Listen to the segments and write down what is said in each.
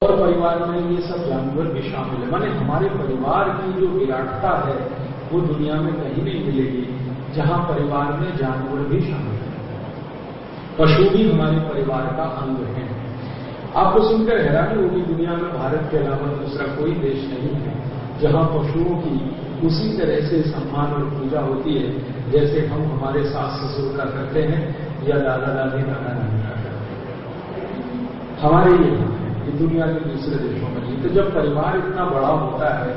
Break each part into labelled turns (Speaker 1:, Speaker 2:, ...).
Speaker 1: और परिवार में ये सब जानवर भी शामिल है। माने हमारे परिवार की जो विराटता है वो दुनिया में कहीं नहीं मिलेगी जहां परिवार में जानवर भी शामिल है। पशु भी हमारे परिवार का अंग है। आपको सुनकर हैरानी होगी, दुनिया में भारत के अलावा दूसरा कोई देश नहीं है जहां पशुओं की उसी तरह से सम्मान और पूजा होती है जैसे हम हमारे सास ससुर का करते हैं या दादा दादी नाना नानी का करते हैं। हमारे यहाँ ये दुनिया के दूसरे देशों में नहीं। तो जब परिवार इतना बड़ा होता है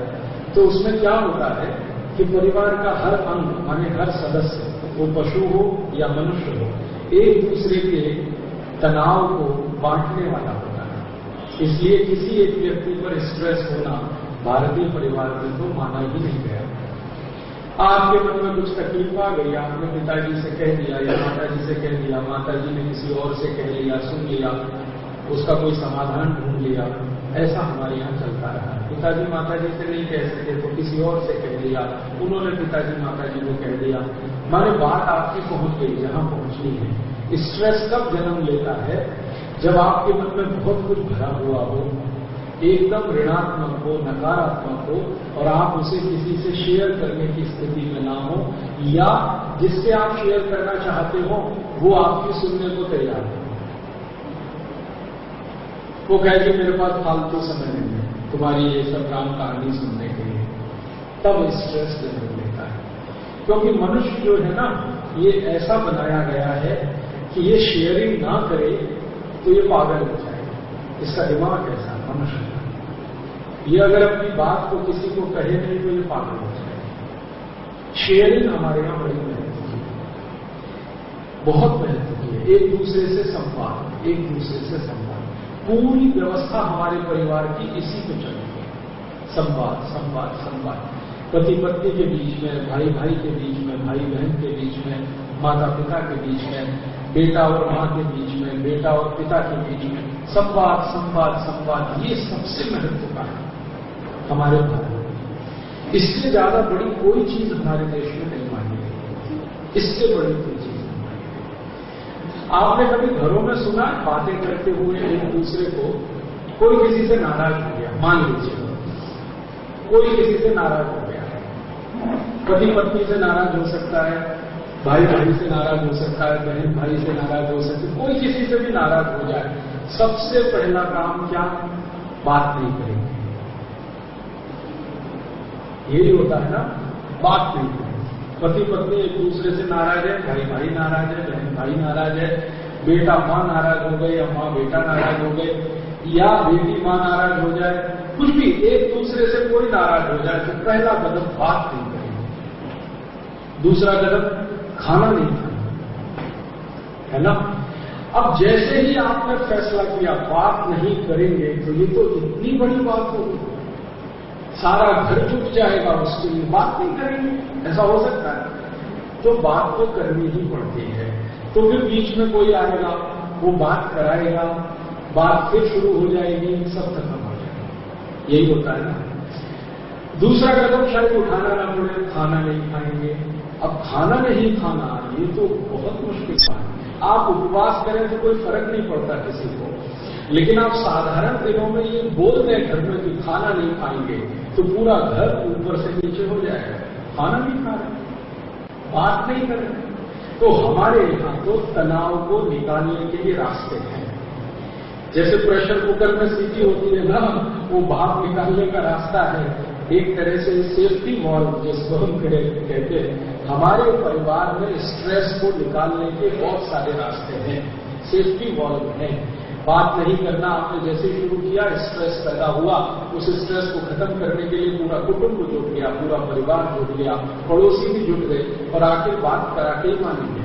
Speaker 1: तो उसमें क्या होता है कि परिवार का हर अंग माने हर सदस्य, वो पशु हो या मनुष्य हो, एक दूसरे के तनाव को बांटने वाला होता है। इसलिए किसी एक व्यक्ति पर स्ट्रेस होना भारतीय परिवार में तो माना ही नहीं गया। आपके मन में कुछ तकलीफ आ गई, आपने पिताजी से कह दिया या माताजी से कह दिया, माताजी ने किसी और से कह लिया, सुन लिया, उसका कोई समाधान ढूंढ लिया, ऐसा हमारे यहाँ चलता रहा। पिताजी माताजी से नहीं कह सके तो किसी और से कह दिया, उन्होंने पिताजी माताजी को कह दिया। माने बात आपकी पहुंच गई जहां पहुंचनी है। स्ट्रेस कब जन्म लेता है? जब आपके मन में बहुत कुछ भरा हुआ हो, एकदम ऋणात्मक हो, नकारात्मक हो, और आप उसे किसी से शेयर करने की स्थिति में ना हो, या जिससे आप शेयर करना चाहते हो वो आपकी सुनने को तैयार हो। वो कहे कि मेरे पास फालतू समय नहीं है तुम्हारी ये सब काम कहानी सुनने के लिए, तब स्ट्रेस जन्म लेता है। क्योंकि मनुष्य जो है ना, ये ऐसा बनाया गया है कि ये शेयरिंग ना करे तो ये पागल हो जाए। इसका दिमाग ऐसा मनुष्य का, ये अगर अपनी बात को किसी को कहे नहीं तो ये पागल हो जाए। शेयरिंग हमारे यहां बड़ी महत्व की है, बहुत महत्व की है। एक दूसरे से संवाद, एक दूसरे से संवाद, पूरी व्यवस्था हमारे परिवार की इसी पे चलती है। संवाद संवाद संवाद, पति पत्नी के बीच में, भाई भाई के बीच में, भाई बहन के बीच में, माता पिता के बीच में, बेटा और मां के बीच में, बेटा और पिता के बीच में, संवाद संवाद संवाद, ये सबसे महत्व का है हमारे भारत में। इससे ज्यादा बड़ी कोई चीज हमारे देश में नहीं मानी गई, इससे बड़ी कोई चीज नहीं मानी गई। आपने कभी घरों में सुना बातें करते हुए एक दूसरे को, कोई किसी से नाराज हो गया, मान लीजिए कोई किसी से नाराज हो गया, पति पत्नी से नाराज हो सकता है, भाई भाई से नाराज हो सकता है, बहन भाई से नाराज हो सकती है, कोई किसी से भी नाराज हो जाए, सबसे पहला काम क्या? बात नहीं करेंगे। यही होता है ना, बात नहीं करेंगे। पति पत्नी एक दूसरे से नाराज है, भाई भाई नाराज है, बहन भाई नाराज है, बेटा मां नाराज हो गई या मां बेटा नाराज हो गए, या बेटी मां नाराज हो जाए, कुछ भी एक दूसरे से कोई नाराज हो जाए तो पहला कदम बात नहीं करेंगे। दूसरा कदम खाना नहीं खाना, है ना। अब जैसे ही आपने फैसला किया बात नहीं करेंगे तो ये तो इतनी बड़ी बात होगी, सारा घर जुट जाएगा उसके लिए, बात नहीं करेंगे, ऐसा हो सकता है। तो बात तो करनी ही पड़ती है। तो फिर बीच में कोई आएगा, वो बात कराएगा, बात फिर शुरू हो जाएगी, सब खत्म हो जाएगा। यही होता है ना। दूसरा कदम शायद उठाना ना पड़े, खाना नहीं खाएंगे। अब खाना नहीं खाना ये तो बहुत मुश्किल बात है। आप उपवास करें तो कोई फर्क नहीं पड़ता किसी को, लेकिन आप साधारण दिनों में ये बोल दें घर में कि खाना नहीं खाएंगे तो पूरा घर ऊपर से नीचे हो जाएगा। खाना नहीं खा रहे, बात नहीं कर रहे। तो हमारे यहां तो तनाव को निकालने के लिए रास्ते हैं। जैसे प्रेशर कुकर में सीटी होती है ना, वो भाप निकालने का रास्ता है। एक तरह से सेफ्टी वॉल्व जिसको हम कहते हैं, हमारे परिवार में स्ट्रेस को निकालने के बहुत सारे रास्ते हैं, सेफ्टी वॉल्व हैं। बात नहीं करना आपने जैसे शुरू किया, स्ट्रेस पैदा हुआ, उस स्ट्रेस को खत्म करने के लिए पूरा कुटुंब जुट गया, पूरा परिवार जुट गया, पड़ोसी भी जुट गए और आखिर बात करा के ही मान लिया।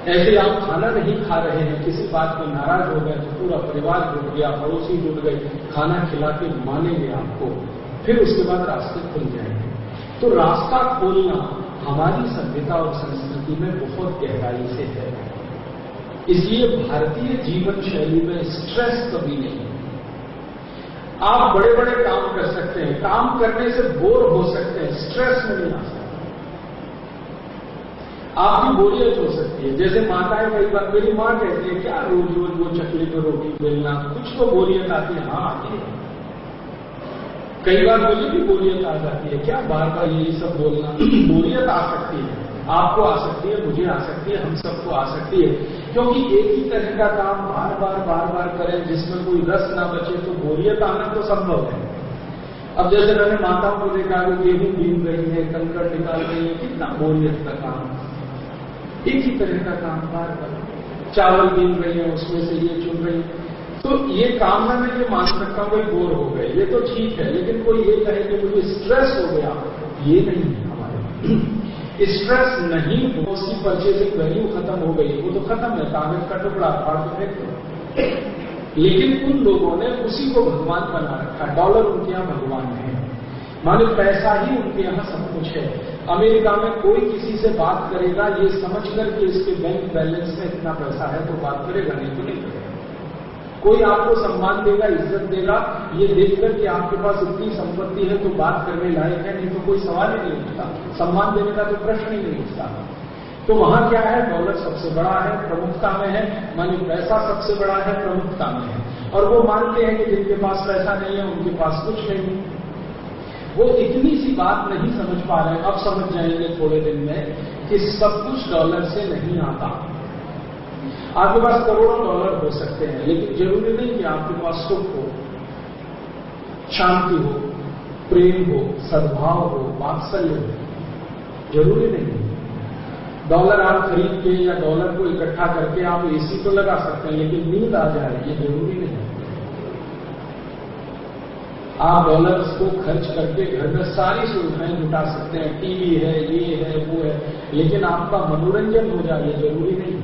Speaker 1: ऐसे आप खाना नहीं खा रहे हैं, किसी बात में नाराज हो गए तो पूरा परिवार जुट गया, पड़ोसी जुट गए, खाना खिला के मानेंगे आपको, फिर उसके बाद रास्ते खुल जाएंगे। तो रास्ता खोलना हमारी सभ्यता और संस्कृति में बहुत गहराई से है। इसलिए भारतीय जीवन शैली में स्ट्रेस कभी नहीं। आप बड़े बड़े काम कर सकते हैं, काम करने से बोर हो सकते हैं, स्ट्रेस में नहीं आ सकते। आपकी बोरियत हो सकती है। जैसे माताएं कई बार, मेरी माँ कहती है क्या रोज रोज वो चकली पे रोटी बेलना, कुछ तो बोरियत आती है। हाँ आती है, कई बार मुझे भी बोरियत आ जाती है, क्या बार बार यही सब बोलना। बोरियत आ सकती है, आपको आ सकती है, मुझे आ सकती है, हम सबको आ सकती है, क्योंकि एक ही तरह का काम बार बार करें जिसमें कोई रस ना बचे तो बोरियत आना तो संभव है। अब जैसे मैंने माताओं को देखा वो गेहूं बीन रही है, कंकड़ निकाल रही है, कितना बोरियत का काम, एक ही तरह का काम बार बार। चावल बीन रही है, उसमें से ये चुन रही है, तो ये काम में मैं ये मान सकता हूँ कि बोर हो गए, ये तो ठीक है। लेकिन कोई ये कहे कि मुझे स्ट्रेस हो गया, ये नहीं है हमारे। स्ट्रेस नहीं, उसकी परचेजिंग वैल्यू खत्म हो गई, वो तो खत्म है, कागज का टुकड़ा फाड़ के फेंक दो। लेकिन उन लोगों ने उसी को भगवान बना रखा, डॉलर उनके यहाँ भगवान है, माने पैसा ही उनके यहाँ सब कुछ है। अमेरिका में कोई किसी से बात करेगा ये समझकर कि इसके बैंक बैलेंस में इतना पैसा है तो बात करेगा, नहीं तो नहीं करेगा। कोई आपको सम्मान देगा, इज्जत देगा, ये देखकर कि आपके पास इतनी संपत्ति है तो बात करने लायक है, नहीं तो कोई सवाल ही नहीं उठता, सम्मान देने का तो प्रश्न ही नहीं उठता। तो वहां क्या है, डॉलर सबसे बड़ा है, प्रमुखता में है, माने पैसा सबसे बड़ा है, प्रमुखता में है। और वो मानते हैं कि जिनके पास पैसा नहीं है उनके पास कुछ नहीं। वो इतनी सी बात नहीं समझ पा रहे, अब समझ जाएंगे थोड़े दिन में कि सब कुछ डॉलर से नहीं आता। आपके पास करोड़ों डॉलर हो सकते हैं, लेकिन जरूरी नहीं कि आपके पास सुख हो, शांति हो, प्रेम हो, सद्भाव हो, वात्सल्य हो, जरूरी नहीं। डॉलर आप खरीद के या डॉलर को इकट्ठा करके आप एसी तो लगा सकते हैं, लेकिन नींद आ जाए ये जरूरी नहीं। आप डॉलर्स को खर्च करके घर में सारी सुविधाएं जुटा सकते हैं, टीवी है, ये है, वो है, लेकिन आपका मनोरंजन हो जाए ये जरूरी नहीं।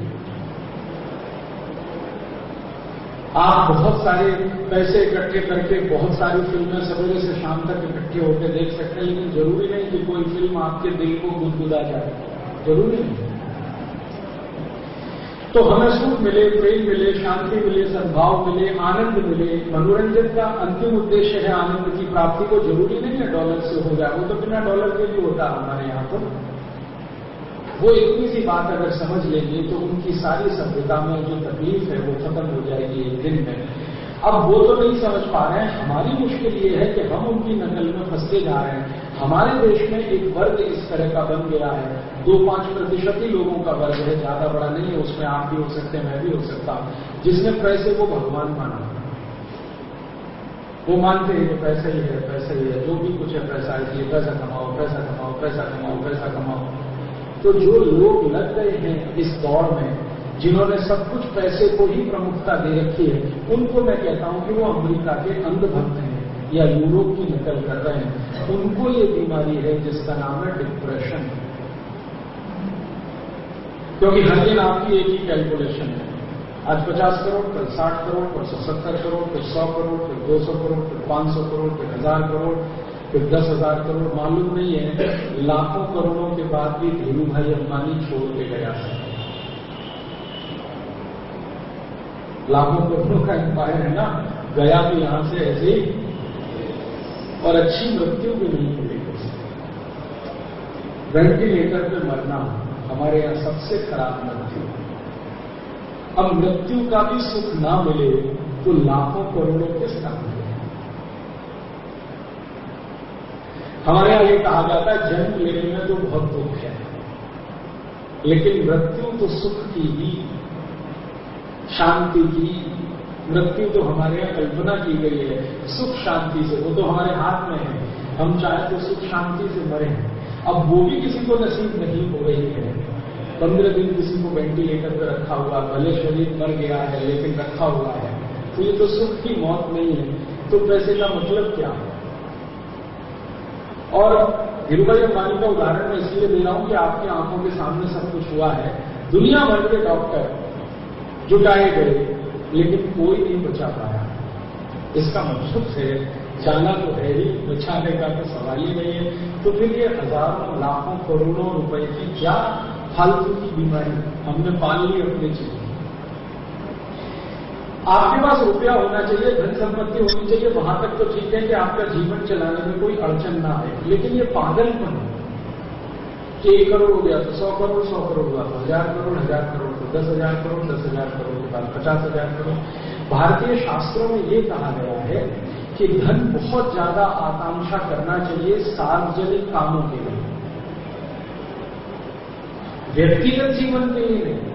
Speaker 1: आप बहुत सारे पैसे इकट्ठे करके बहुत सारी फिल्में सवेरे से शाम तक इकट्ठे होकर देख सकते हैं, लेकिन जरूरी नहीं कि कोई फिल्म आपके दिल को गुदगुदा जाए, जरूरी नहीं। तो हमें सुख मिले, प्रेम मिले, शांति मिले, सद्भाव मिले, आनंद मिले, मनोरंजन का अंतिम उद्देश्य है आनंद की प्राप्ति, को जरूरी नहीं है डॉलर से हो जाए, वो तो बिना डॉलर के भी होता है हमारे यहाँ पर। वो इतनी सी बात अगर समझ लेंगे तो उनकी सारी सभ्यता में जो तकलीफ है वो खत्म हो जाएगी एक दिन में। अब वो तो नहीं समझ पा रहे हैं, हमारी मुश्किल ये है कि हम उनकी नकल में फंसते जा रहे हैं। हमारे देश में एक वर्ग इस तरह का बन गया है, 2-5% ही लोगों का वर्ग है, ज्यादा बड़ा नहीं है, उसमें आप भी हो सकते हैं, मैं भी हो सकता हूं, जिसने पैसे को भगवान माना। वो मानते हैं कि पैसा ही है, पैसा ही है, जो भी कुछ है पैसा, इसलिए पैसा कमाओ, पैसा कमाओ, पैसा कमाओ, पैसा कमाओ। तो जो लोग लग गए हैं इस दौड़ में, जिन्होंने सब कुछ पैसे को ही प्रमुखता दे रखी है, उनको मैं कहता हूं कि वो अमेरिका के अंधभक्त हैं या यूरोप की नकल कर रहे हैं। उनको ये बीमारी है जिसका नाम है डिप्रेशन। क्योंकि हर दिन आपकी एक ही कैलकुलेशन है, आज 50 करोड़, कल 60 करोड़, परसों 70 करोड़, फिर 100 करोड़, फिर 200 करोड़, फिर 500 करोड़, फिर 1000 करोड़, फिर 10,000 करोड़। मालूम नहीं है लाखों करोड़ों के बाद भी धीरू भाई अंबानी छोड़ के गया है। लाखों करोड़ों का एम्पायर है ना, गया भी यहां से ऐसे ही, और अच्छी मृत्यु भी नहीं मिली। वेंटिलेटर पे मरना हमारे यहां सबसे खराब मृत्यु। अब मृत्यु का भी सुख ना मिले तो लाखों करोड़ों किस काम मिले। हमारे यहां ये कहा जाता है जन्म लेने में तो बहुत दुख है, लेकिन मृत्यु तो सुख की ही, शांति की। मृत्यु तो हमारे यहाँ कल्पना की गई है सुख शांति से, वो तो हमारे हाथ में है, हम चाहे तो सुख शांति से मरें। अब वो भी किसी को नसीब नहीं हो रही है। 15 दिन किसी को वेंटिलेटर पर रखा हुआ, भले शरीर मर गया है लेकिन रखा हुआ है, तो ये तो सुख की मौत नहीं है, तो पैसे का मतलब क्या है। और धीरूभाई अंबानी का उदाहरण मैं इसलिए दे रहा हूं कि आपकी आंखों के सामने सब कुछ हुआ है। दुनिया भर के डॉक्टर जुटाए गए लेकिन कोई नहीं बचा पाया। इसका मतलब है जाना तो है ही, बचाने का तो सवाल ही नहीं है। तो फिर ये हजारों लाखों करोड़ों रुपए की क्या फालतू की बीमारी हमने पाल ली अपने जीवन। आपके पास रुपया होना चाहिए, धन संपत्ति होनी चाहिए, वहां तक तो ठीक है कि आपका जीवन चलाने में कोई अड़चन ना आए, लेकिन ये पागलपन कि 1 करोड़ हो गया तो 100 करोड़, 100 करोड़ हुआ तो 1000 करोड़, 1000 करोड़ तो 10,000 करोड़, 10,000 करोड़ के बाद 50,000 करोड़। भारतीय शास्त्रों में ये कहा गया है कि धन बहुत ज्यादा आकांक्षा करना चाहिए सार्वजनिक कामों के लिए, व्यक्तिगत जीवन के लिए नहीं।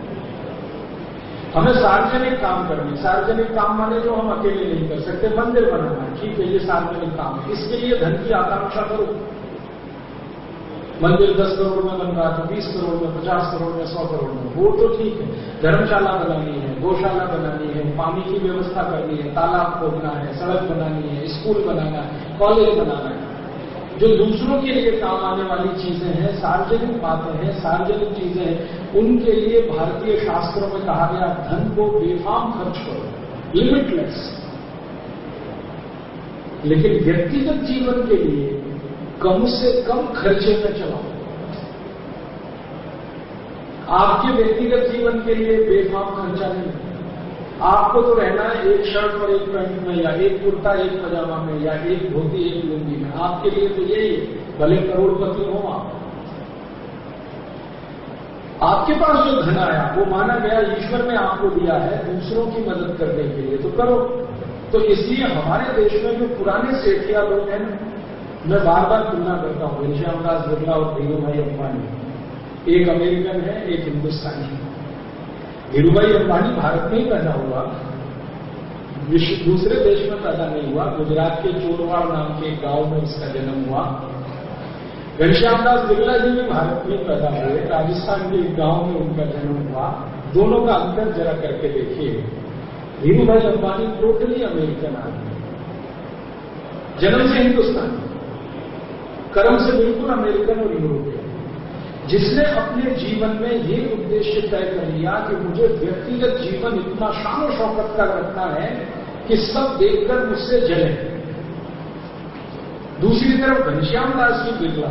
Speaker 1: हमें सार्वजनिक काम करने, सार्वजनिक काम माने जो हम अकेले नहीं कर सकते, मंदिर बनाना, ठीक है, ये सार्वजनिक काम है, इसके लिए धन की आकांक्षा करो। मंदिर 10 करोड़ में बन रहा तो 20 करोड़ में, 50 करोड़ में, 100 करोड़ में, वो तो ठीक है। धर्मशाला बनानी है, गौशाला बनानी है, पानी की व्यवस्था करनी है, तालाब खोदना है, सड़क बनानी है, स्कूल बनाना है, कॉलेज बनाना है, जो दूसरों के लिए काम आने वाली चीजें हैं, सार्वजनिक बातें हैं, सार्वजनिक चीजें हैं, उनके लिए भारतीय शास्त्रों में कहा गया धन को बेफाम खर्च करो, लिमिटलेस। लेकिन व्यक्तिगत जीवन के लिए कम से कम खर्चे में चलाओ। आपके व्यक्तिगत जीवन के लिए बेफाम खर्चा नहीं। आपको तो रहना है एक शर्ट और एक पैंट में, या एक कुर्ता एक पजामा में, या एक धोती एक लुंगी में। आपके लिए तो यही है, भले करोड़पति हो आप। आपके पास जो धन आया वो माना गया ईश्वर ने आपको दिया है दूसरों की मदद करने के लिए, तो करो। तो इसलिए हमारे देश में जो पुराने सेठिया लोग हैं ना, मैं बार बार तुलना करता हूं, घनश्याम दास बिरला और धीरूभाई अंबानी, एक अमेरिकन है, एक हिंदुस्तानी है। धीरूभाई अंबानी भारत में ही पैदा हुआ, दूसरे देश में पैदा नहीं हुआ। गुजरात के चोरवाड़ नाम के एक गांव में उसका जन्म हुआ। घनश्याम दास बिरला जी भी भारत में पैदा हुए, राजस्थान के एक गांव में उनका जन्म हुआ। दोनों का अंतर जरा करके देखिए। धीरूभाई अंबानी टोटली अमेरिकन आदमी, जन्म से हिंदुस्तानी, कर्म से बिल्कुल अमेरिकन और यूरोपियन, जिसने अपने जीवन में ये उद्देश्य तय कर लिया कि मुझे व्यक्तिगत जीवन इतना शान शौकत का रखना है कि सब देखकर मुझसे जले। दूसरी तरफ घनश्याम दास जी बिरला,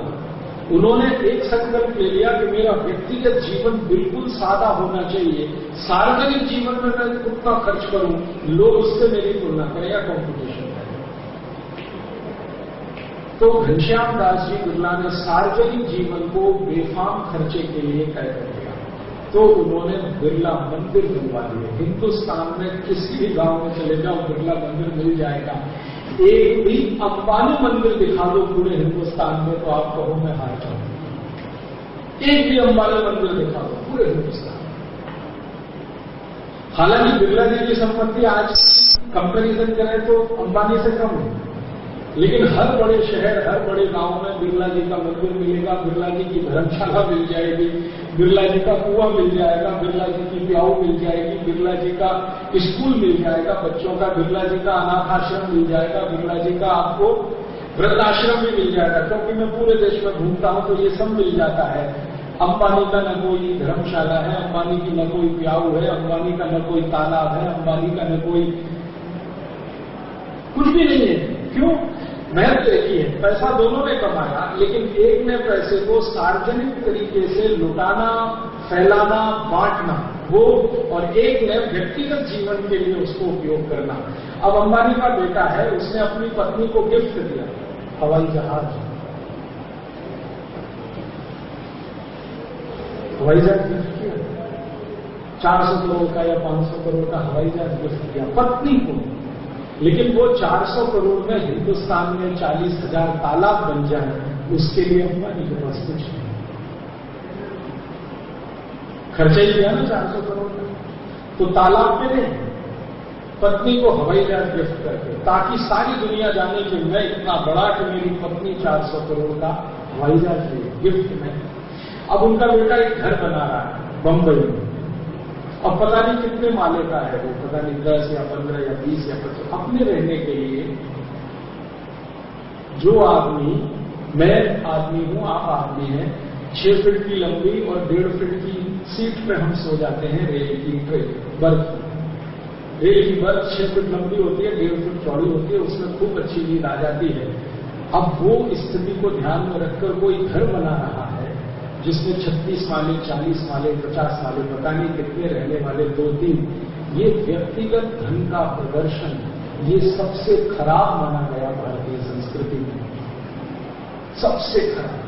Speaker 1: उन्होंने एक संकल्प ले लिया कि मेरा व्यक्तिगत जीवन बिल्कुल सादा होना चाहिए, सार्वजनिक जीवन में मैं उतना खर्च करूं लोग उससे मेरी तुलना करें या कॉम्पिटिशन करें। तो घनश्याम दास जी बिरला ने सार्वजनिक जीवन को बेफाम खर्चे के लिए तय कर दिया, तो उन्होंने बिरला मंदिर बनवा दिए। हिंदुस्तान में किसी भी गांव में चले जाओ बिरला मंदिर मिल जाएगा। एक भी अंबानी मंदिर दिखा दो पूरे हिंदुस्तान में तो आप कहो मैं हार जाऊं। एक भी अंबानी मंदिर दिखा दो पूरे हिंदुस्तान। हालांकि बिरला जी की संपत्ति आज कंपैरिजन करें तो अंबानी से कम है, लेकिन हर बड़े शहर, हर बड़े गांव में बिरला जी का मंदिर मिलेगा, बिरला जी की धर्मशाला मिल जाएगी, बिरला जी का कुआं मिल जाएगा, बिरला जी की प्याऊ मिल जाएगी, बिरला जी का स्कूल मिल जाएगा बच्चों का, बिरला जी का अनाथ आश्रम मिल जाएगा, बिरला जी का आपको वृद्धाश्रम भी मिल जाएगा। क्योंकि मैं पूरे देश में घूमता हूं तो ये सब मिल जाता है। अंबानी का न कोई धर्मशाला है, अंबानी की न कोई प्याऊ है, अंबानी का न कोई तालाब है, अंबानी का न कोई कुछ भी नहीं है। क्यों? महत्व एक ही है, पैसा दोनों ने कमाया, लेकिन एक ने पैसे को सार्वजनिक तरीके से लुटाना, फैलाना, बांटना, वो, और एक ने व्यक्तिगत जीवन के लिए उसको उपयोग करना। अब अंबानी का बेटा है, उसने अपनी पत्नी को गिफ्ट दिया हवाई जहाज। हवाई जहाज गिफ्ट किया, 400 करोड़ का या 500 करोड़ का हवाई जहाज गिफ्ट किया पत्नी को। लेकिन वो 400 करोड़ में हिंदुस्तान में 40,000 तालाब बन जाए, उसके लिए अंबानी के पास कुछ नहीं। खर्चा ही किया ना 400 करोड़ में, तो तालाब पे नहीं, पत्नी को हवाई जहाज गिफ्ट करके, ताकि सारी दुनिया जाने कि मैं इतना बड़ा कि मेरी पत्नी 400 करोड़ का हवाई जहाज ले गिफ्ट में। अब उनका बेटा एक घर बना रहा है बंबई में, अब पता नहीं कितने माले का है वो, पता नहीं 10 या 15 या 20 या 25। अपने रहने के लिए जो आदमी, मैं आदमी हूं, आप आदमी हैं, 6 फीट की लंबी और 1.5 फीट की सीट पे हम सो जाते हैं। रेल की बर्थ, रेल की बर्थ 6 फीट लंबी होती है, 1.5 फीट चौड़ी होती है, उसमें खूब अच्छी नींद आ जाती है। अब वो स्थिति को ध्यान में रखकर कोई घर बना रहा है जिसमें 36 माले, 40 माले, 50 माले, पता नहीं कितने रहने वाले 2-3, ये व्यक्तिगत धन का प्रदर्शन, ये सबसे खराब माना गया भारतीय संस्कृति में, सबसे खराब।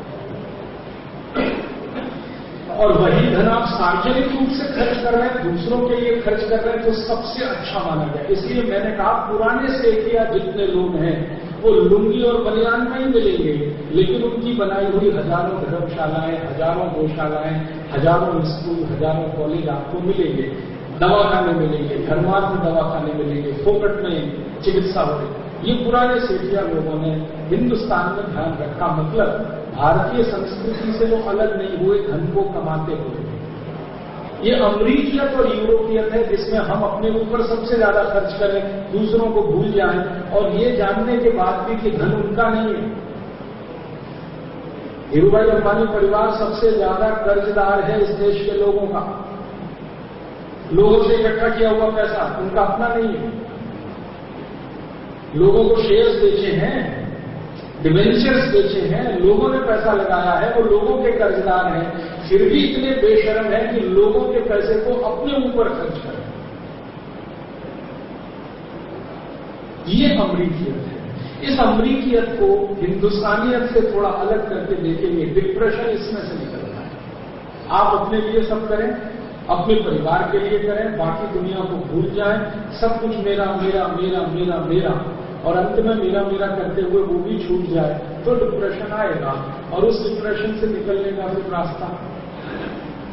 Speaker 1: और वही धन आप सार्वजनिक रूप से खर्च कर रहे हैं, दूसरों के लिए खर्च कर रहे हैं, तो सबसे अच्छा माना गया। इसलिए मैंने कहा पुराने सेठिया जितने लोग हैं वो लुंगी और बनियान में ही मिलेंगे, लेकिन उनकी बनाई हुई हजारों धर्मशालाएं, हजारों गौशालाएं, हजारों स्कूल, हजारों कॉलेज आपको मिलेंगे, दवाखाने मिलेंगे, धर्मार्थ दवाखाने मिलेंगे, फोकट में चिकित्सा हो रही। ये पुराने सेठिया लोगों ने हिंदुस्तान में ध्यान रखा, मतलब भारतीय संस्कृति से वो अलग नहीं हुए धन को कमाते हुए। ये अमरीकियत और यूरोपियत है जिसमें हम अपने ऊपर सबसे ज्यादा खर्च करें, दूसरों को भूल जाएं, और ये जानने के बाद भी कि धन उनका नहीं है। धीरूभाई अंबानी परिवार सबसे ज्यादा कर्जदार है इस देश के लोगों का। लोगों से इकट्ठा किया हुआ पैसा उनका अपना नहीं है। लोगों को शेयर्स बेचे हैं, डिवेंचर्स बेचे हैं, लोगों ने पैसा लगाया है, वो लोगों के कर्जदार हैं, फिर भी इतने बेशर्म है कि लोगों के पैसे को अपने ऊपर खर्च करें। ये अमरीकियत है। इस अमरीकियत को हिंदुस्तानियत से थोड़ा अलग करके देखेंगे, डिप्रेशन इसमें से निकलता है। आप अपने लिए सब करें, अपने परिवार के लिए करें, बाकी दुनिया को भूल जाएं, सब कुछ मेरा मेरा मेरा मेरा मेरा, और अंत में मेरा मेरा करते हुए वो भी छूट जाए तो डिप्रेशन आएगा। और उस डिप्रेशन से निकलने का भी रास्ता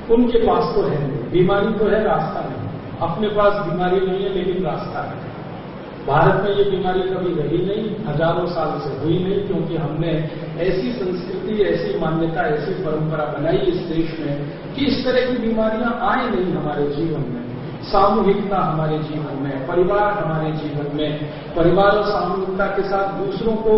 Speaker 1: उनके पास तो है नहीं, बीमारी तो है, रास्ता नहीं। अपने पास बीमारी नहीं है लेकिन रास्ता है। भारत में ये बीमारी कभी रही नहीं, हजारों साल से हुई नहीं, क्योंकि हमने ऐसी संस्कृति, ऐसी मान्यता, ऐसी परंपरा बनाई इस देश में कि इस तरह की बीमारियां आए नहीं हमारे जीवन में। सामूहिकता हमारे जीवन में, परिवार हमारे जीवन में, परिवार और सामूहिकता के साथ दूसरों को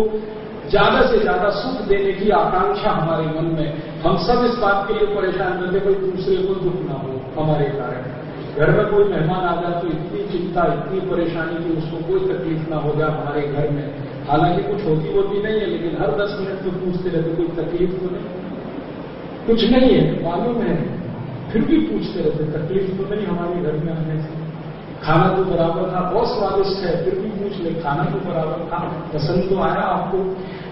Speaker 1: ज्यादा से ज्यादा सुख देने की आकांक्षा हमारे मन में। हम सब इस बात के लिए परेशान रहते कोई दूसरे को दुख ना हो हमारे कारण। घर में कोई मेहमान आ जाए तो इतनी चिंता, इतनी परेशानी कि उसको कोई तकलीफ ना हो जाए हमारे घर में। हालांकि कुछ होती नहीं है, लेकिन हर 10 मिनट में पूछते रहते कोई तकलीफ तो नहीं, कुछ नहीं है, मालूम है, फिर भी पूछते रहते तकलीफ तो नहीं हमारे घर में आने से। खाना तो बराबर था, बहुत स्वादिष्ट है, फिर भी पूछ ले खाना तो बराबर था, पसंद तो आया आपको।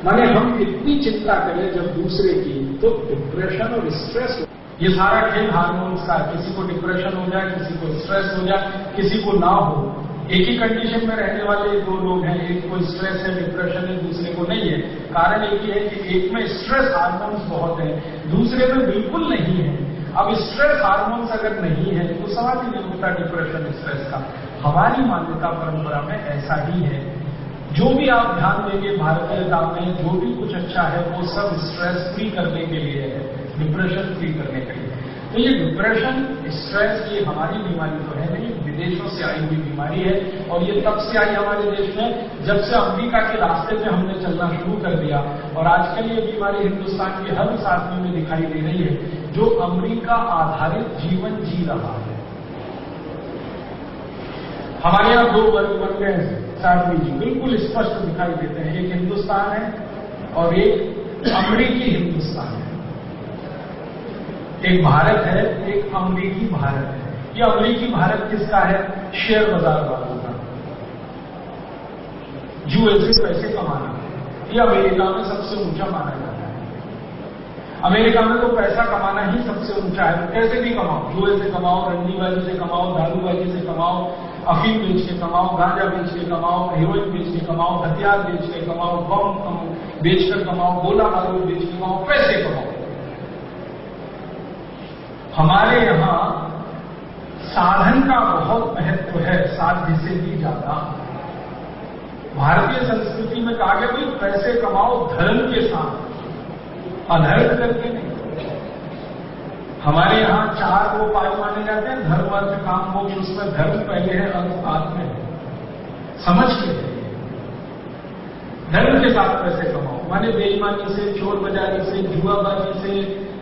Speaker 1: माने हम इतनी चिंता करें जब दूसरे की, तो डिप्रेशन और स्ट्रेस, ये सारा खेल हार्मोन्स का। किसी को डिप्रेशन हो जाए, किसी को स्ट्रेस हो जाए, किसी को ना हो। एक ही कंडीशन में रहने वाले दो लोग हैं, एक को स्ट्रेस है, डिप्रेशन है, दूसरे को नहीं है। कारण एक ही है कि एक में स्ट्रेस हार्मोन्स बहुत है, दूसरे में बिल्कुल नहीं है। अब स्ट्रेस हार्मोन्स अगर नहीं है तो सवाल ही नहीं उठता डिप्रेशन स्ट्रेस का। हमारी मान्यता परंपरा में ऐसा ही है। जो भी आप ध्यान देंगे भारतीयता में, जो भी कुछ अच्छा है वो सब स्ट्रेस फ्री करने के लिए है, डिप्रेशन फ्री करने के लिए। तो ये डिप्रेशन, स्ट्रेस, ये हमारी बीमारी तो है नहीं, विदेशों से आई हुई बीमारी है। और ये तब से आई हमारे देश में जब से अमेरिका के रास्ते पे हमने चलना शुरू कर दिया। और आजकल ये बीमारी हिंदुस्तान के हर उस आदमी में दिखाई दे रही है जो अमेरिका आधारित जीवन जी रहा है। हमारे यहां दो वर्ग बन गए हैं साधवी जी, बिल्कुल स्पष्ट दिखाई देते हैं। एक हिंदुस्तान है और एक अमेरिकी हिंदुस्तान है। एक भारत है, एक अमेरिकी भारत है। ये अमेरिकी भारत किसका है? शेयर बाजार वालों का, जुए से पैसे कमाना। ये अमेरिका में सबसे ऊंचा माना जाता है। अमेरिका में तो पैसा कमाना ही सबसे ऊंचा है। कैसे भी कमाओ, जुए से कमाओ, रंडीबाजी से कमाओ, दारूबाजी से कमाओ, अफीम बेच के कमाओ, गांजा बेच के कमाओ, हेरोइन बेच के कमाओ, हथियार बेच के कमाओ, बम बेचकर कमाओ, गोला बारूद बेच के कमाओ, पैसे कमाओ। हमारे यहां साधन का बहुत महत्व है, साध्य से भी ज्यादा। भारतीय संस्कृति में कहा गया भाई पैसे कमाओ धर्म के साथ, अधर्म करके नहीं। हमारे यहां 4 उपाय माने जाते हैं, धर्म, अर्थ, काम, मोक्ष। उसमें धर्म पहले है, अर्थ बाद में है। समझ के धर्म के साथ पैसे कमाओ, माने बेईमानी से, चोर बाजारी से, जुआबाजी से,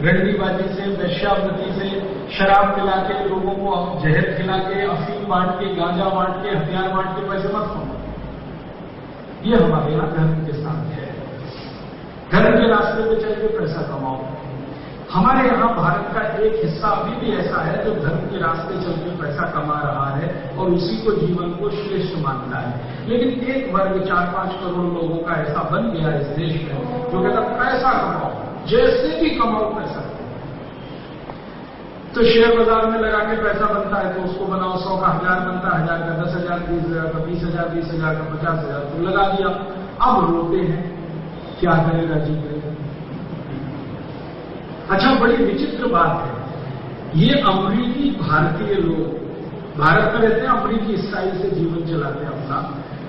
Speaker 1: रंडीबाजी से, वेश्यावृत्ति से, शराब पिला के, लोगों को जहर खिला के, अफीम बांट के, गांजा बांट के, हथियार बांट के पैसे मत कमाओ। ये हमारे यहां धर्म के साथ है। धर्म के रास्ते पे चल के पैसा कमाओ। हमारे यहां भारत का एक हिस्सा अभी भी ऐसा है जो धर्म के रास्ते चल के पैसा कमा रहा है और उसी को जीवन को श्रेष्ठ मानता है। लेकिन एक वर्ग 4-5 करोड़ लोगों का ऐसा बन गया इस देश में जो कहता पैसा कमाओ, जैसे भी कमाओ पैसा। तो शेयर बाजार में लगा के पैसा बनता है तो उसको बनाओ, 100 का 1000 बनता है, 1000 का 10,000, 20,000 का 20,000, 20,000 का 50,000, तो लगा दिया। अब रोते हैं, क्या करेगा जी करेगा। अच्छा, बड़ी विचित्र बात है, ये अमरीकी भारतीय लोग भारत में रहते हैं, अमरीकी स्टाइल से जीवन चलाते हैं अपना।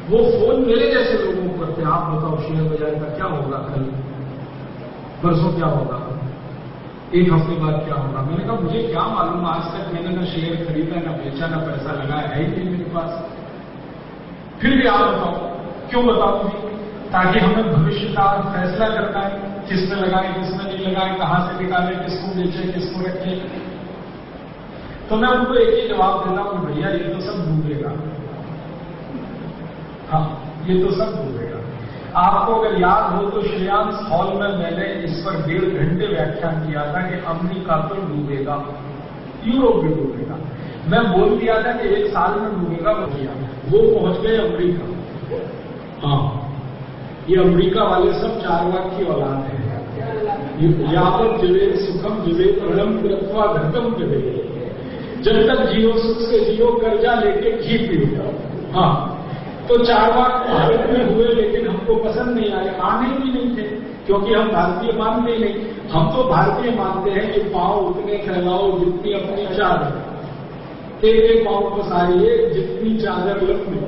Speaker 1: वो फोन मेरे जैसे लोगों को करते हैं, आप बताओ शेयर बाजार का क्या होगा, कल परसों क्या होगा, एक हफ्ते बाद क्या होगा। मैंने कहा मुझे क्या मालूम, आज तक मैंने ना शेयर खरीदा, ना बेचा, ना पैसा लगाया, है ही नहीं मेरे पास। फिर भी आप बताओ, क्यों बताऊंगी, ताकि हमें भविष्य का फैसला करना है, किसमें लगाए किसमें नहीं लगाए, कहां से निकाले, किसको बेचे किसको रखे। तो मैं उनको एक ही जवाब देता हूं, भैया ये तो सब डूबेगा, हाँ ये तो सब डूबेगा। आपको अगर याद हो तो श्रेयांश हॉल में मैंने इस पर 1.5 घंटे व्याख्यान किया था कि अमेरिका तो डूबेगा, यूरोप भी डूबेगा। मैं बोल दिया था कि 1 साल में डूबेगा, वो पहुंच गए अमेरिका। हाँ, ये अमेरिका वाले सब चारवाक की औलाद है। यावत जिवे सुखम जिवे प्रणम कृत्वा धर्तम जिवे, जब तक जियो सुख से जियो, कर्जा लेके घी पियो। हाँ, तो चारवाक भारत में हुए, लेकिन हमको पसंद नहीं आए, आने भी नहीं थे, क्योंकि हम भारतीय मानते ही नहीं। हम तो भारतीय मानते हैं कि पांव उतने फैलाओ जितनी अपनी चादर, एक पांव पसारिए जितनी चादर लंबी।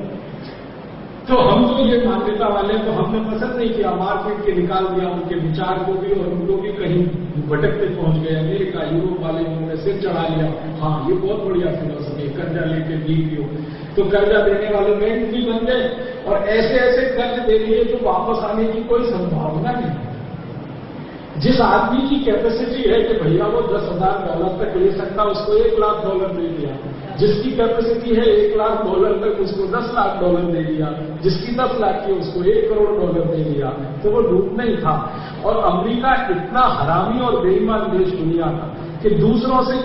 Speaker 1: तो हम तो ये मान्यता वाले, तो हमने पसंद नहीं किया, मारपीट के निकाल दिया उनके विचार को भी, और उनको भी कहीं भटकते पहुंच गए। अमेरिका यूरोप वाले उन्होंने सिर चढ़ा लिया, हाँ ये बहुत बढ़िया फिलोसफी, कर्जा लेके दी पियो। तो कर्जा देने वाले बैंक भी बन गए, और ऐसे ऐसे कर्ज दे दिए जो वापस आने की कोई संभावना नहीं। जिस आदमी की कैपेसिटी है कि भैया वो $10,000 तक ले सकता, उसको $1,00,000 दे दिया। जिसकी कैपेसिटी है $1,00,000 तक, उसको $10,00,000 दे दिया। जिसकी 10 लाख की, उसको $1 करोड़ दे दिया। तो वो डूबना ही था। और अमेरिका इतना हरामी और बेईमान देश दुनिया का कि दूसरों से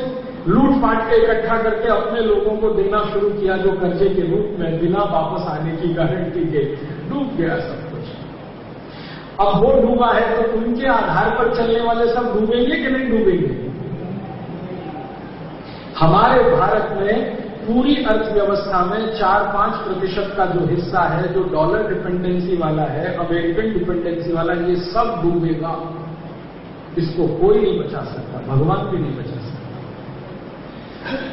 Speaker 1: लूट पाट के इकट्ठा करके अपने लोगों को देना शुरू किया, जो कर्जे के रूप में, बिना वापस आने की गारंटी के। डूब गया सब कुछ। अब वो डूबा है तो उनके आधार पर चलने वाले सब डूबेंगे कि नहीं डूबेंगे। हमारे भारत में पूरी अर्थव्यवस्था में 4-5% का जो हिस्सा है, जो डॉलर डिपेंडेंसी वाला है, अमेरिकन डिपेंडेंसी वाला, ये सब डूबेगा। इसको कोई नहीं बचा सकता, भगवान भी नहीं बचा सकता।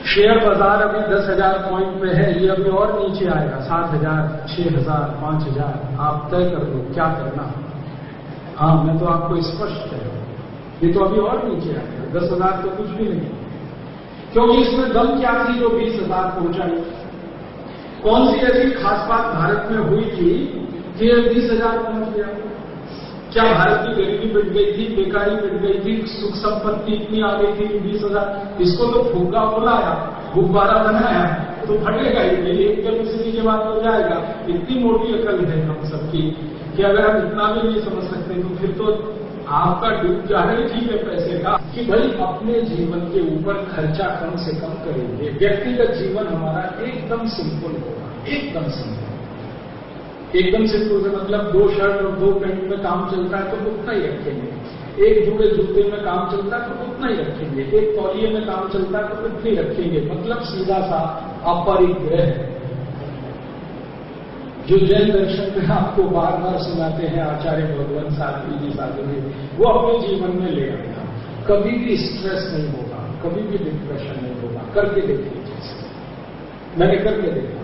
Speaker 1: शेयर बाजार अभी 10,000 पॉइंट पे है, ये अभी और नीचे आएगा, 7,000, 6,000, 5,000। आप तय कर दो क्या करना। हाँ, मैं तो आपको स्पष्ट कह रहा हूं, ये तो अभी और नीचे आएगा। 10,000 तो कुछ भी नहीं, क्योंकि इसमें दम क्या थी जो 20,000 पहुंचाई। कौन सी ऐसी खास बात भारत में हुई थी कि 20,000 पहुंच गया। क्या भारत की गरीबी बढ़ गई थी, बेकारी बढ़ गई थी, सुख संपत्ति इतनी आ गई थी कि 20,000। इसको तो फुग्गा बुलाया, गुब्बारा बनाया तो फटेगा ही, एकदम इसी के बाद हो जाएगा। इतनी मोटी अकल है हम सबकी कि अगर हम इतना भी नहीं समझ सकते तो फिर तो आपका डूब जा रही, ठीक है पैसे का, कि भाई अपने जीवन के ऊपर खर्चा कम से कम करेंगे। व्यक्तिगत जीवन हमारा एकदम सिंपल होगा, एकदम सिंपल। एकदम सिंपल से मतलब 2 शर्ट और 2 पैंट में काम चलता है तो उतना ही रखेंगे। एक जोड़े जूते में काम चलता है तो उतना ही रखेंगे। एक तौलिए में काम चलता है तो उतना ही रखेंगे। मतलब सीधा सा अपरिग्रह, जो जैन दर्शन में आपको बार बार सुनाते हैं आचार्य भगवंत साध्वी जी साधु, वो अपने जीवन में ले आएगा। कभी भी स्ट्रेस नहीं होगा, कभी भी डिप्रेशन नहीं होगा। करके देखिए, मैंने करके देखा।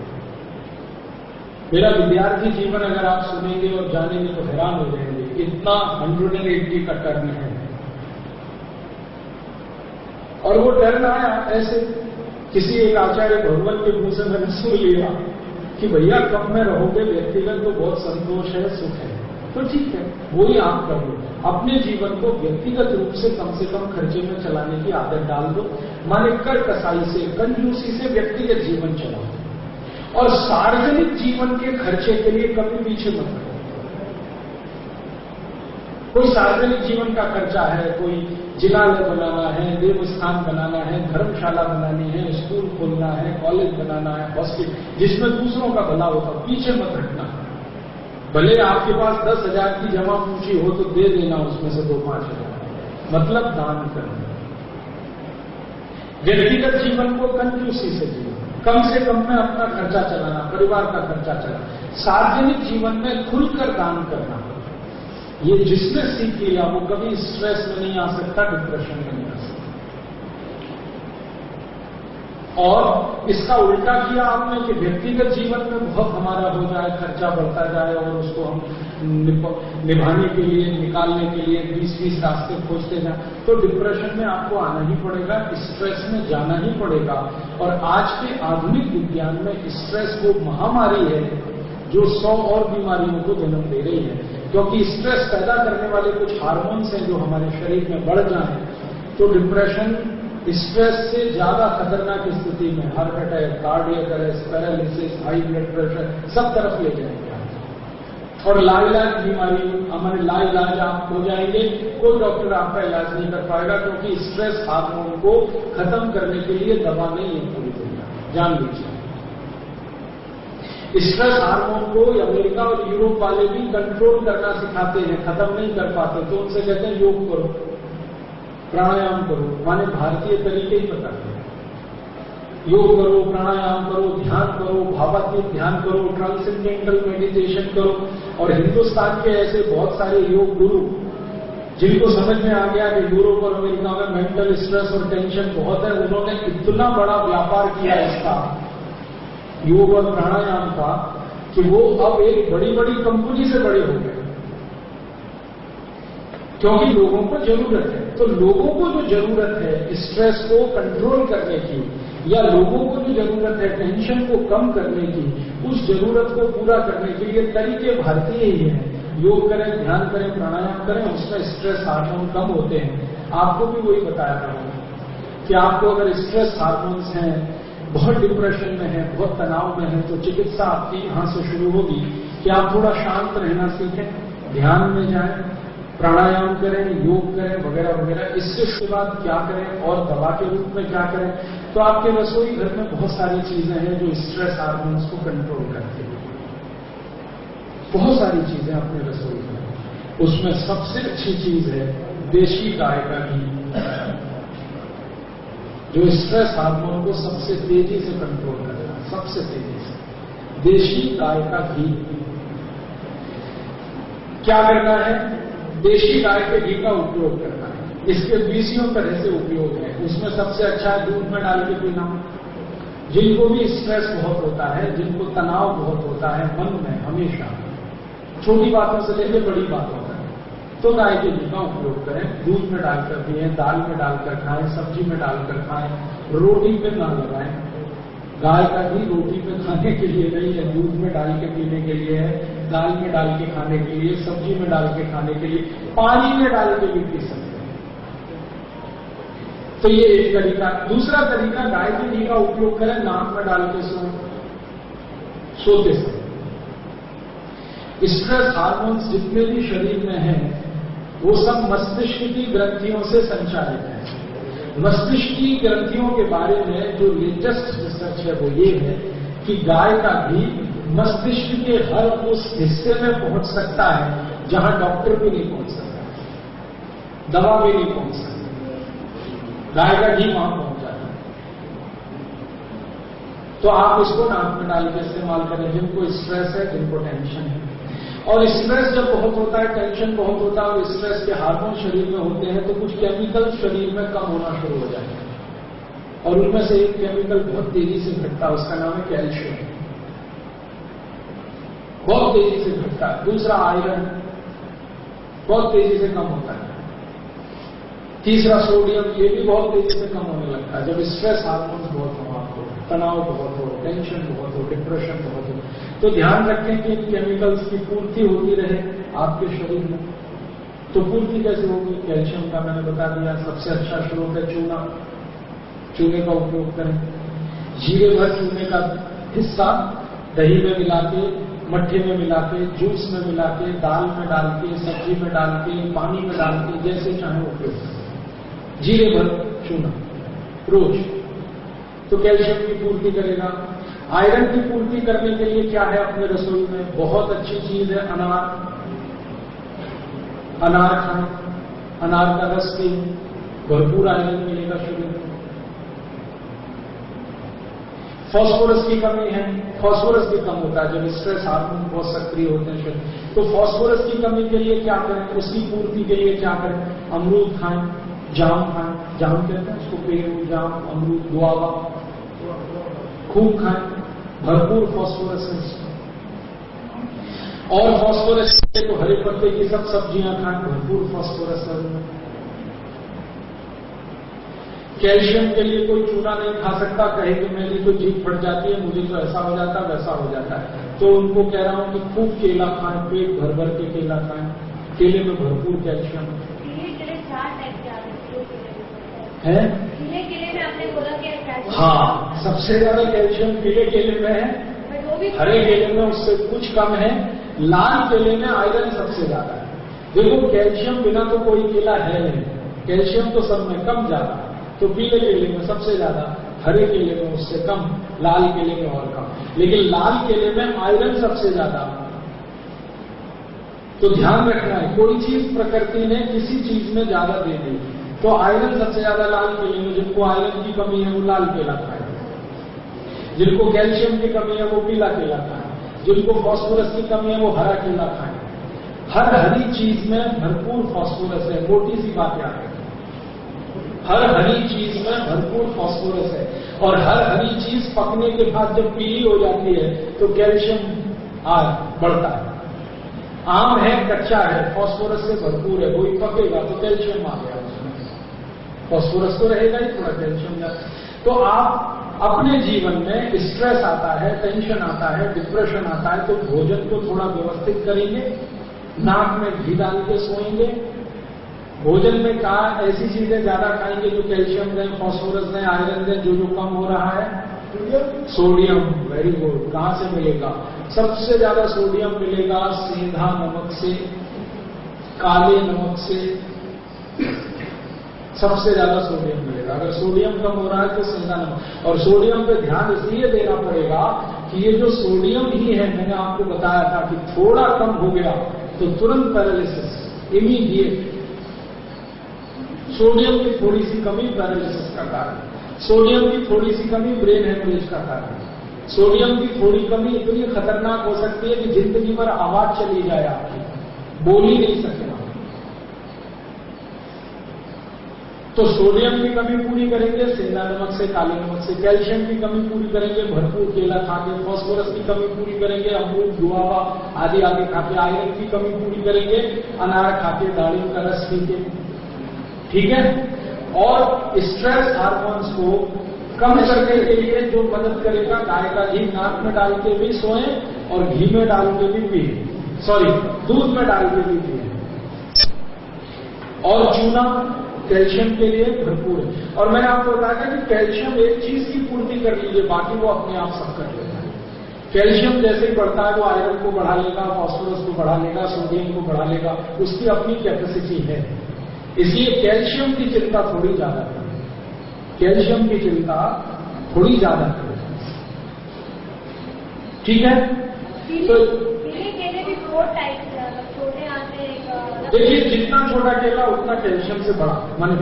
Speaker 1: मेरा विद्यार्थी जीवन अगर आप सुनेंगे और जानेंगे तो हैरान हो जाएंगे, इतना 180 का टर्न है। और वो टर्न आया ऐसे, किसी एक आचार्य भगवंत के मुंह से मैंने सुन लिया कि भैया कब में रहोगे, व्यक्तिगत तो बहुत संतोष है, सुख है, तो ठीक है वही आप कर लो। अपने जीवन को व्यक्तिगत रूप से कम खर्चे में चलाने की आदत डाल दो। माने कर कसाई से, कंजूसी से व्यक्तिगत जीवन चलाओ, और सार्वजनिक जीवन के खर्चे के लिए कभी पीछे मत रहो। कोई सार्वजनिक जीवन का खर्चा है, कोई जिलालय बनाना है, देवस्थान बनाना है, धर्मशाला बनानी है, स्कूल खोलना है, कॉलेज बनाना है, हॉस्पिटल, जिसमें दूसरों का भला होता, पीछे मत हटना। भले आपके पास 10,000 की जमा पूंजी हो तो दे देना उसमें से 2-5 हजार, मतलब दान करना। व्यक्तिगत जीवन को कंजूसी से जीना, कम से कम में अपना खर्चा चलाना, परिवार का खर्चा चलाना, सार्वजनिक जीवन में खुलकर दान करना। ये जिसने सीख लिया वो कभी स्ट्रेस में नहीं आ सकता, डिप्रेशन में नहीं आ सकता। और इसका उल्टा किया आपने कि व्यक्तिगत जीवन में बहुत हमारा हो जाए, खर्चा बढ़ता जाए और उसको हम निभाने के लिए, निकालने के लिए 20-20 रास्ते खोजते जाएं, तो डिप्रेशन में आपको आना ही पड़ेगा, स्ट्रेस में जाना ही पड़ेगा। और आज के आधुनिक विज्ञान में स्ट्रेस वो महामारी है जो 100 और बीमारियों को जन्म दे रही है, क्योंकि स्ट्रेस पैदा करने वाले कुछ हार्मोन्स हैं जो हमारे शरीर में बढ़ जाएं तो डिप्रेशन स्ट्रेस से ज्यादा खतरनाक स्थिति में heart attack, cardiac arrest, paralysis, high blood pressure सब तरफ ले जाएंगे आप। और लाइलाज बीमारी, हमारे लाइलाज आप हो जाएंगे, कोई डॉक्टर आपका इलाज नहीं कर पाएगा, क्योंकि स्ट्रेस हार्मोन को खत्म करने के लिए दवा नहीं है पूरी दुनिया, जान लीजिए। स्ट्रेस हार्मोन को अमेरिका और यूरोप वाले भी कंट्रोल करना सिखाते हैं, खत्म नहीं कर पाते, तो उनसे कहते हैं योग करो, प्राणायाम करो, माने भारतीय तरीके ही बताते हैं। योग करो, प्राणायाम करो, ध्यान करो, भावात्मक ध्यान करो, ट्रांसेंडेंटल मेडिटेशन करो। और हिंदुस्तान के ऐसे बहुत सारे योग गुरु जिनको समझ में आ गया कि यूरोप और अमेरिका में मेंटल स्ट्रेस और टेंशन बहुत है, उन्होंने इतना बड़ा व्यापार किया इसका, योग और प्राणायाम का, कि वो अब एक बड़ी बड़ी कंपनी से बड़े हो गए, क्योंकि लोगों को जरूरत है। तो लोगों को जो जरूरत है स्ट्रेस को कंट्रोल करने की, या लोगों को जो जरूरत है टेंशन को कम करने की, उस जरूरत को पूरा करने के लिए तरीके भारतीय ही हैं। योग करें, ध्यान करें, प्राणायाम करें, उसमें स्ट्रेस हार्मोन कम होते हैं। आपको भी वही बताया था कि आपको अगर स्ट्रेस हार्मोन्स हैं, बहुत डिप्रेशन में है, बहुत तनाव में है, तो चिकित्सा आपकी यहां से शुरू होगी कि आप थोड़ा शांत रहना सीखें, ध्यान में जाएं, प्राणायाम करें, योग करें, वगैरह वगैरह। इससे उसके बाद क्या करें और दवा के रूप में क्या करें, तो आपके रसोई घर में बहुत सारी चीजें हैं जो स्ट्रेस हार्मोन्स को कंट्रोल करती हैं, बहुत सारी चीजें अपने रसोई में। उसमें सबसे अच्छी चीज है देशी गाय का घी, जो स्ट्रेस हार्मोन को सबसे तेजी से कंट्रोल करेगा, सबसे तेजी से। देशी गाय का घी क्या करना है, देशी गाय के घी का उपयोग करना है। इसके 20 तरह से उपयोग है। उसमें सबसे अच्छा है दूध में डाल के पीना। जिनको भी स्ट्रेस बहुत होता है, जिनको तनाव बहुत होता है मन में, हमेशा छोटी बातों से लेकर बड़ी बातों तक, तो गाय के घी का उपयोग करें। दूध में डालकर पिएं, दाल में डालकर खाएं, सब्जी में डालकर खाएं, रोटी पे ना लगाएं। गाय का घी रोटी पे खाने के लिए नहीं है, दूध में डाल के पीने के लिए है, दाल में डाल के खाने के लिए, सब्जी में डाल के खाने के लिए, पानी में डाल के भी पी सकते हैं। तो ये एक तरीका। दूसरा तरीका, गाय के घी का उपयोग करें नाक में डाल के सोते समय। स्ट्रेस हार्मोन्स जितने भी शरीर में हैं वो सब मस्तिष्क की ग्रंथियों से संचालित है। मस्तिष्क की ग्रंथियों के बारे में जो लेटेस्ट रिसर्च है वो ये है कि गाय का घी मस्तिष्क के हर उस हिस्से में पहुंच सकता है जहां डॉक्टर भी नहीं पहुंच सकता, दवा भी नहीं पहुंच सकती, गाय का घी वहां पहुंच जाता है। तो आप इसको नाक में डाल के इस्तेमाल करें, जिनको स्ट्रेस है, जिनको टेंशन है। और स्ट्रेस जब बहुत होता है, टेंशन बहुत होता है और स्ट्रेस के हार्मोन शरीर में होते हैं, तो कुछ केमिकल शरीर में कम होना शुरू हो जाते हैं। और उनमें से एक केमिकल बहुत तेजी से घटता है, उसका नाम है कैल्शियम, बहुत तेजी से घटता है। दूसरा आयरन बहुत तेजी से कम होता है। तीसरा सोडियम, ये भी बहुत तेजी से कम होने लगता है जब स्ट्रेस हार्मोन बहुत हो, आपको तनाव बहुत हो, टेंशन बहुत हो, डिप्रेशन बहुत हो। तो ध्यान रखें कि इन केमिकल्स की पूर्ति होती रहे आपके शरीर में। तो पूर्ति कैसे होगी? कैल्शियम का मैंने बता दिया। सबसे अच्छा स्रोत है चूना, चूने का उपयोग करें। जीरे भर चूने का हिस्सा दही में मिला के, मट्ठे में मिला के, जूस में मिला के, दाल में डाल के, सब्जी में डाल के, पानी में डाल के, जैसे चाहे उपयोग करें। जीरे भर चूना रोज, तो कैल्शियम की पूर्ति करेगा। आयरन की पूर्ति करने के लिए क्या है अपने रसोई में? बहुत अच्छी चीज है अनार। अनार खाएं, अनार का रस पिए, भरपूर आयरन मिलेगा शरीर में। फास्फोरस की कमी है, फास्फोरस भी कम होता है जब स्ट्रेस हार्मोन बहुत सक्रिय होते हैं शरीर। तो फास्फोरस की कमी के लिए क्या करें, उसकी पूर्ति के लिए क्या करें, अमरूद खाएं, जाम खाएं, जाम कहते हैं उसको, पेरू, जाम, अमरूद, गुआवा खूब खाएं, भरपूर फास्फोरस है। और फास्फोरस के तो हरे पत्ते की सब सब्जियां खाएं, भरपूर फास्फोरस है। कैल्शियम के लिए कोई चूना नहीं खा सकता, कहे कि मेरी तो जीभ फट जाती है, मुझे तो ऐसा हो जाता है वैसा हो जाता है, तो उनको कह रहा हूं कि खूब केला खाएं, पेट भर भर के केला खाएं, केले में भरपूर कैल्शियम है।
Speaker 2: केले में आपने बोला कि
Speaker 1: हाँ, सबसे ज्यादा कैल्शियम पीले केले में है, हरे केले में उससे कुछ कम है, लाल केले में आयरन सबसे ज्यादा है। देखो कैल्शियम बिना तो कोई केला है नहीं, कैल्शियम तो सब में कम ज्यादा, तो पीले केले में सबसे ज्यादा, हरे केले में उससे कम, लाल केले में और कम, लेकिन लाल केले में आयरन सबसे ज्यादा। तो ध्यान रखना है, कोई चीज प्रकृति ने किसी चीज में ज्यादा दे दी तो आयरन सबसे ज्यादा लाल केले में, जिनको आयरन की कमी है वो लाल केला खाए, जिनको कैल्शियम की कमी है वो पीला केला खाए, जिनको फास्फोरस की कमी है वो हरा केला खाए। हर हरी चीज में भरपूर फास्फोरस है, मोटी सी बात याद है, हर हरी चीज में भरपूर फास्फोरस है। और हर हरी चीज पकने के बाद जब पीली हो जाती है तो कैल्शियम बढ़ता है। आम है, कच्चा है, फास्फोरस से भरपूर है, कोई पकेगा तो कैल्शियम आ गया उसमें, फास्फोरस तो रहेगा ही, थोड़ा कैल्शियम। तो आप अपने जीवन में स्ट्रेस आता है, टेंशन आता है, डिप्रेशन आता है, तो भोजन को थोड़ा व्यवस्थित करेंगे, नाक में घी डाल के सोएंगे, भोजन में कहा ऐसी चीजें ज्यादा खाएंगे जो कैल्शियम दें, फास्फोरस दें, आयरन दें, जो कम हो रहा है सोडियम। वेरी गुड, कहां से मिलेगा, सबसे ज्यादा सोडियम मिलेगा सेंधा नमक से, काले नमक से सबसे ज्यादा सोडियम मिलेगा। अगर सोडियम कम हो रहा है तो सेंधा नमक, और सोडियम पे ध्यान इसलिए देना पड़ेगा कि ये जो सोडियम ही है, मैंने आपको बताया था कि थोड़ा कम हो गया तो तुरंत पैरालिसिस, इमीडिएट। सोडियम की थोड़ी सी कमी पैरालिसिस का कारण, सोडियम की थोड़ी सी कमी ब्रेन हेमरेज का कारण, सोडियम की थोड़ी कमी इतनी खतरनाक हो सकती है कि जिंदगी भर आवाज चली जाए आपकी, बोल ही नहीं सकेगा। तो सोडियम की कमी पूरी करेंगे सेंधा नमक से, काले नमक से, कैल्शियम की कमी पूरी करेंगे भरपूर केला खा के, फास्फोरस की कमी पूरी करेंगे अमरूद, गुआवा आदि आदि खा के, आयरन की कमी पूरी करेंगे अनार खा के, दालिम का रस पी के, ठीक है। और स्ट्रेस हार्मोन्स को कम करने के लिए जो मदद करेगा, गाय का घी नाक में डाल के भी सोएं और घी में डाल के भी पिए, सॉरी दूध में डाल के भी पिए। और चूना कैल्शियम के लिए भरपूर है। और मैंने आपको बताया था कि कैल्शियम एक चीज की पूर्ति कर लीजिए, बाकी वो अपने आप सब कर लेता है। कैल्शियम जैसे ही बढ़ता है वो आयरन को बढ़ा लेगा, फास्फोरस को बढ़ा लेगा, सोडियम को बढ़ा लेगा, उसकी अपनी कैपेसिटी है। इसलिए कैल्शियम की चिंता थोड़ी ज्यादा करें, कैल्शियम की चिंता थोड़ी ज्यादा करें, ठीक है। तो
Speaker 2: केले भी बहुत टाइप छोटे आते हैं,
Speaker 1: देखिए जितना छोटा केला उतना कैल्शियम से बड़ा, माने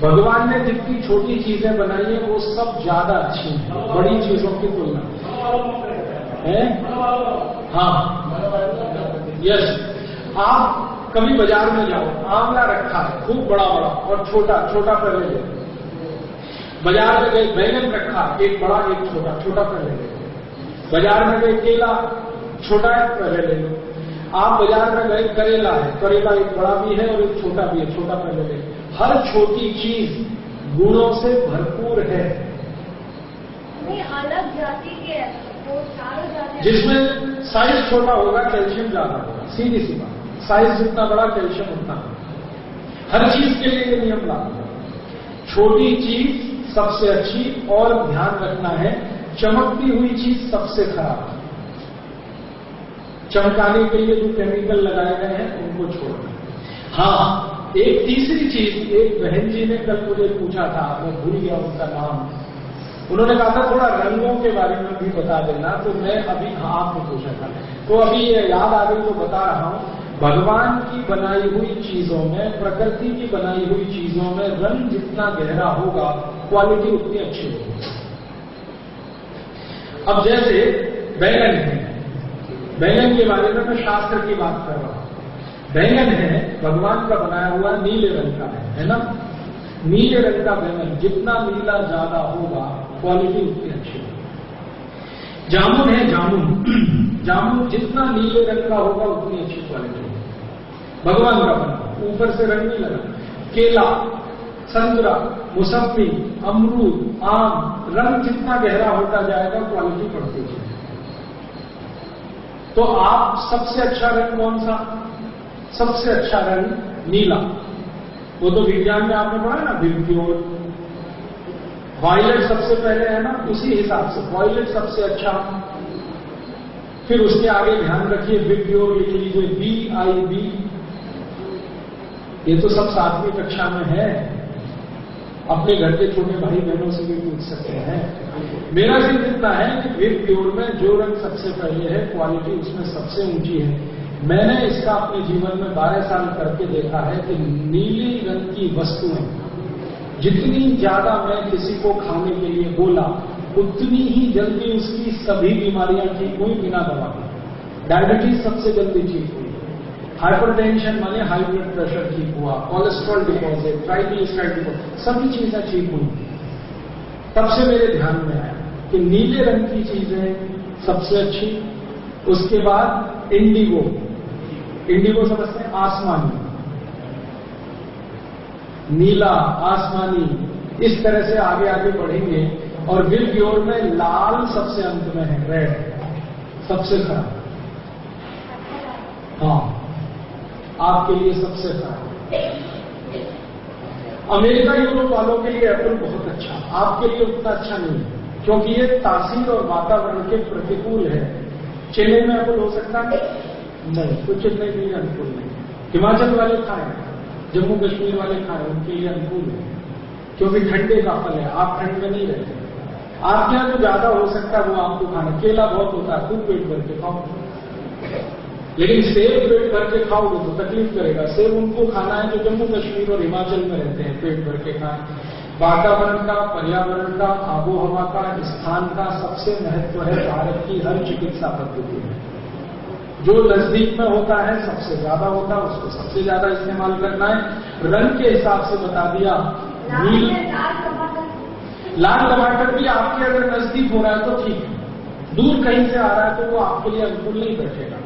Speaker 1: भगवान ने जितनी छोटी चीजें बनाई है वो सब ज्यादा अच्छी है बड़ी चीजों की तुलना है। हाँ, यस। आप कभी बाजार में जाओ, आंवला रखा है खूब बड़ा बड़ा और छोटा छोटा पहले ले, बाजार में गए बैंगन रखा एक बड़ा एक छोटा, छोटा पहले ले, बाजार में गए केला छोटा है पहले ले लो, आप बाजार में गए करेला है, करेला एक बड़ा भी है और एक छोटा भी है, छोटा पहले ले। हर छोटी चीज गुणों से भरपूर है।
Speaker 2: अलग जाति के वो चारों जाति,
Speaker 1: जिसमें साइज छोटा होगा कैल्शियम ज्यादा होगा, सीधी सी बात, साइज जितना बड़ा कैल्शियम उतना। हर चीज के लिए ये नियम लागू है, छोटी चीज सबसे अच्छी, और ध्यान रखना है चमकती हुई चीज सबसे खराब। चमकाने के लिए जो केमिकल लगाए गए हैं उनको छोड़ना। हाँ, एक तीसरी चीज, एक बहन जी ने कल मुझे पूछा था, मैं भूल गया उनका नाम, उन्होंने कहा था थोड़ा रंगों के बारे में भी बता देना, तो मैं अभी आपने पूछा था तो अभी ये याद आ गई तो बता रहा हूं। भगवान की बनाई हुई चीजों में, प्रकृति की बनाई हुई चीजों में रंग जितना गहरा होगा क्वालिटी उतनी अच्छी होगी। अब जैसे बैंगन है, बैंगन के बारे में मैं शास्त्र की बात कर रहा हूं। बैंगन है भगवान का बनाया हुआ नीले रंग का है ना। नीले रंग का बैंगन जितना नीला ज्यादा होगा क्वालिटी उतनी अच्छी होगी। जामुन है, जामुन जितना नीले रंग का होगा उतनी अच्छी क्वालिटी होगी। भगवान का बना, ऊपर से रंग नहीं लगा। केला, संतरा, मौसम्बी, अमरूद, आम, रंग जितना गहरा होता जाएगा क्वालिटी बढ़ती जाएगी। तो आप सबसे अच्छा रंग कौन सा? सबसे अच्छा रंग नीला। वो तो विज्ञान में आपने पढ़ा ना, विप्योर। वायलेट सबसे पहले है ना, उसी हिसाब से वायलेट सबसे अच्छा। फिर उसके आगे ध्यान रखिए विप्योर लिख लीजिए, VIB। ये तो सब 7वीं कक्षा में है, अपने घर के छोटे भाई बहनों से भी पूछ सकते हैं। मेरा सिर्फ इतना है कि विप्योर में जो रंग सबसे पहले है क्वालिटी उसमें सबसे ऊंची है। मैंने इसका अपने जीवन में 12 साल करके देखा है कि नीली रंग की वस्तुएं जितनी ज्यादा मैं किसी को खाने के लिए बोला उतनी ही जल्दी उसकी सभी बीमारियां ठीक हुई बिना दवा के। डायबिटीज सबसे जल्दी ठीक हुई, हाइपरटेंशन माने हाई ब्लड प्रेशर ठीक हुआ, कोलेस्ट्रॉल डिपॉजिट, ट्राइग्लिसराइड डिपॉजिट, सभी चीजें ठीक हुई। तब से मेरे ध्यान में आया कि नीले रंग की चीजें सबसे अच्छी। उसके बाद इंडिगो, इंडिगो समझते हैं, आसमानी, नीला, आसमानी, इस तरह से आगे आगे बढ़ेंगे। और विप्योर में लाल सबसे अंत में है, रेड सबसे खराब। हाँ, आपके लिए सबसे खराब। अमेरिका यूरोप वालों के लिए एप्पल बहुत अच्छा, आपके लिए उतना अच्छा नहीं है क्योंकि ये तासीर और वातावरण के प्रतिकूल है। चेन्नई में एप्पल हो सकता है नहीं, तो चेन्नई के लिए अनुकूल नहीं। हिमाचल वाले खाएं, जम्मू कश्मीर वाले खाएं, उनके लिए अनुकूल है क्योंकि ठंडे का फल है, आप ठंड में नहीं रहते। आपके यहां जो ज्यादा हो सकता है वो आपको खाना। केला बहुत होता है, खूब पेट भर के खाओ, लेकिन सेब पेट भर के खाओगे तो तकलीफ करेगा। सेब उनको खाना है जो जम्मू कश्मीर और हिमाचल में रहते हैं, पेट भर के खाएं। वातावरण का, पर्यावरण का, आबोहवा का, स्थान का सबसे महत्व है भारत की हर चिकित्सा पद्धति में। जो नजदीक में होता है सबसे ज्यादा होता है, उसको सबसे ज्यादा इस्तेमाल करना है। रंग के हिसाब से बता दिया। लाल टमाटर भी आपके अगर नजदीक हो रहा है तो ठीक है, दूर कहीं से आ रहा है तो वो आपके लिए अनुकूल नहीं बैठेगा।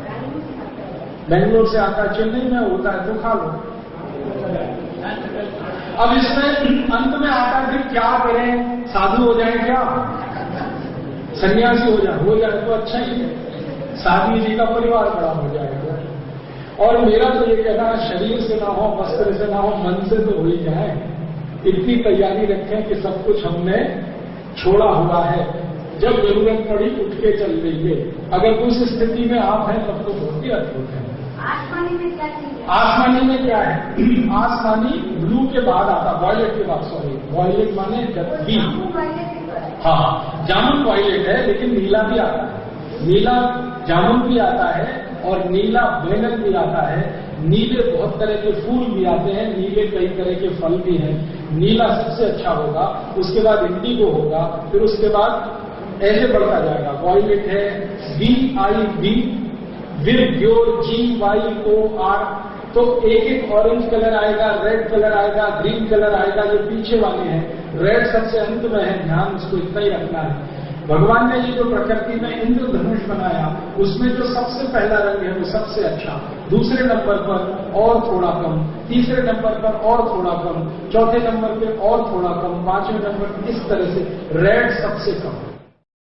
Speaker 1: बेंगलोर से आता है, चेन्नई में होता है तो खा लो। अब इसमें अंत में आता है फिर क्या करें, साधु हो जाए क्या, सन्यासी हो जाए तो अच्छा ही है, साधु जी का परिवार बड़ा हो जाएगा। और मेरा तो ये कहना है शरीर से ना हो, वस्त्र से ना हो, मन से तो हो ही जाए। इतनी तैयारी रखें कि सब कुछ हमने छोड़ा हुआ है, जब जरूरत पड़ी उठ के चल देंगे। अगर उस स्थिति में आप हैं तब तो बहुत ही अद्भुत है।
Speaker 2: आसमानी में क्या चीज?
Speaker 1: आसमानी में क्या है? आसमानी ब्लू के बाद आता, वॉयलेट के बाद, सॉरी वॉयलेट माने बी। हाँ, जामुन वॉयलेट है लेकिन नीला भी आता है, नीला जामुन भी आता है और नीला बैंगन भी आता है। नीले बहुत तरह के फूल भी आते हैं, नीले कई तरह के फल भी हैं। नीला सबसे अच्छा होगा, उसके बाद इंडिगो होगा, फिर उसके बाद ऐसे बढ़ता जाएगा। वॉयलेट है, VIB, विप्योर, GYOR। तो एक एक ऑरेंज कलर आएगा, रेड कलर आएगा, ग्रीन कलर आएगा, ये पीछे वाले हैं। रेड सबसे अंत में है, ध्यान उसको इतना ही रखना है। भगवान ने ये जो प्रकृति में इंद्रधनुष बनाया उसमें जो सबसे पहला रंग है वो सबसे अच्छा, दूसरे नंबर पर और थोड़ा कम, तीसरे नंबर पर और थोड़ा कम, चौथे नंबर पे और थोड़ा कम, पांचवें नंबर इस तरह से रेड सबसे कम।